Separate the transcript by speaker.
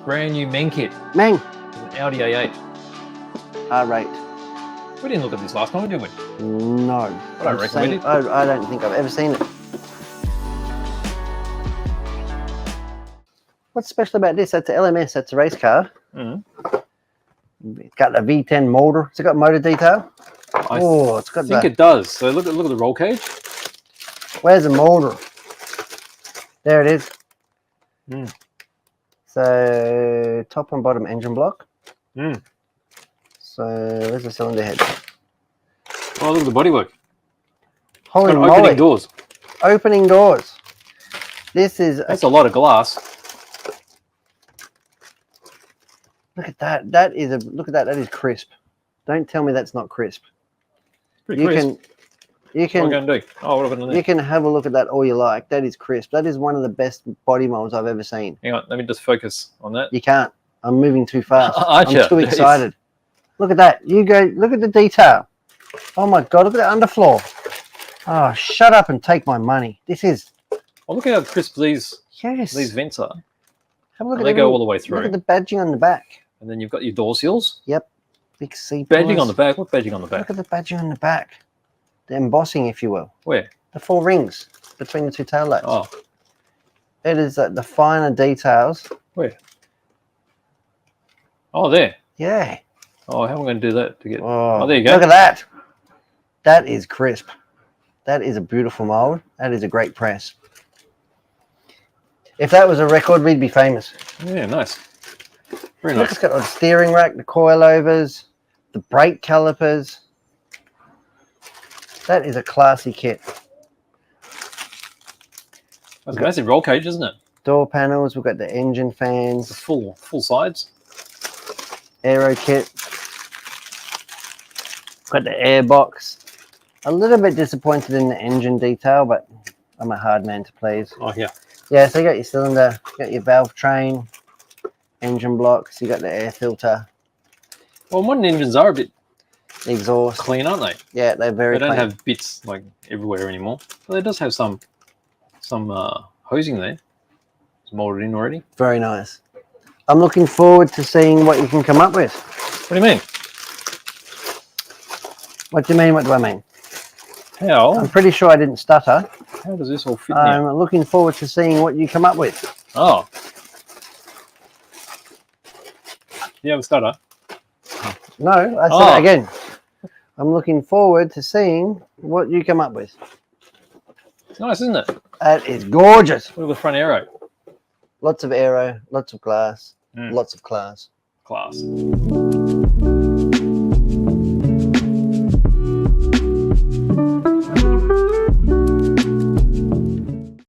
Speaker 1: brand new MENG kit.
Speaker 2: MENG.
Speaker 1: An Audi A8.
Speaker 2: R8.
Speaker 1: We didn't look at this last time, did we?
Speaker 2: No.
Speaker 1: I don't reckon we did.
Speaker 2: I don't think I've ever seen it. What's special about this? That's an LMS. That's a race car. It's got a V10 motor. It's got motor detail.
Speaker 1: I think it does. So look at the roll cage.
Speaker 2: Where's the motor? There it is. So top and bottom engine block. So where's the cylinder head?
Speaker 1: Oh, look at the bodywork.
Speaker 2: Holy moly.
Speaker 1: Opening doors.
Speaker 2: Opening doors. That's
Speaker 1: a lot of glass.
Speaker 2: Look at that. Look at that. That is crisp. Don't tell me that's not crisp.
Speaker 1: Pretty crisp.
Speaker 2: What are we
Speaker 1: going to do? Oh, what have I done there?
Speaker 2: You can have a look at that all you like. That is crisp. That is one of the best body molds I've ever seen.
Speaker 1: Hang on, let me just focus on that.
Speaker 2: You can't. I'm moving too fast.
Speaker 1: I'm
Speaker 2: too excited. Look at that. You go. Look at the detail. Oh my God! Look at the underfloor. Oh, shut up and take my money. This is.
Speaker 1: Oh, look how crisp these vents are.
Speaker 2: Have a look at
Speaker 1: they go all the way through.
Speaker 2: Look at the badging on the back.
Speaker 1: And then you've got your door seals.
Speaker 2: Yep. Big C.
Speaker 1: Badging on the back. What badging on the back?
Speaker 2: Look at the badging on the back. The embossing, if you will.
Speaker 1: Where?
Speaker 2: The 4 rings between the 2 tail lights.
Speaker 1: Oh.
Speaker 2: It is the finer details.
Speaker 1: Where? Oh, there.
Speaker 2: Yeah.
Speaker 1: Oh, how am I going to do that to get?
Speaker 2: Oh,
Speaker 1: there you go.
Speaker 2: Look at that. That is crisp. That is a beautiful mold. That is a great press. If that was a record, we'd be famous.
Speaker 1: Yeah, nice. Very
Speaker 2: Look,
Speaker 1: nice.
Speaker 2: it's got the steering rack, the coilovers, the brake calipers. That is a classy kit.
Speaker 1: That's a massive roll cage, isn't it?
Speaker 2: Door panels. We've got the engine fans.
Speaker 1: The full sides.
Speaker 2: Aero kit. Got the airbox. A little bit disappointed in the engine detail, but I'm a hard man to please.
Speaker 1: Oh, yeah.
Speaker 2: Yeah, so you got your cylinder, you got your valve train, engine blocks, you got the air filter.
Speaker 1: Well, modern engines are a bit
Speaker 2: exhaust.
Speaker 1: Clean, aren't they?
Speaker 2: Yeah, they're very clean.
Speaker 1: They don't have bits like everywhere anymore. But it does have some hosing there. It's molded in already.
Speaker 2: Very nice. I'm looking forward to seeing what you can come up with.
Speaker 1: What do you mean?
Speaker 2: What do you mean? What do I mean?
Speaker 1: How?
Speaker 2: I'm pretty sure I didn't stutter.
Speaker 1: How does this all fit now?
Speaker 2: I'm looking forward to seeing what you come up with.
Speaker 1: Oh. You have a stutter?
Speaker 2: No, I said it again. I'm looking forward to seeing what you come up with.
Speaker 1: It's nice, isn't it?
Speaker 2: That is gorgeous.
Speaker 1: Look at the front aero.
Speaker 2: Lots of aero, lots of glass, lots of class.
Speaker 1: Class.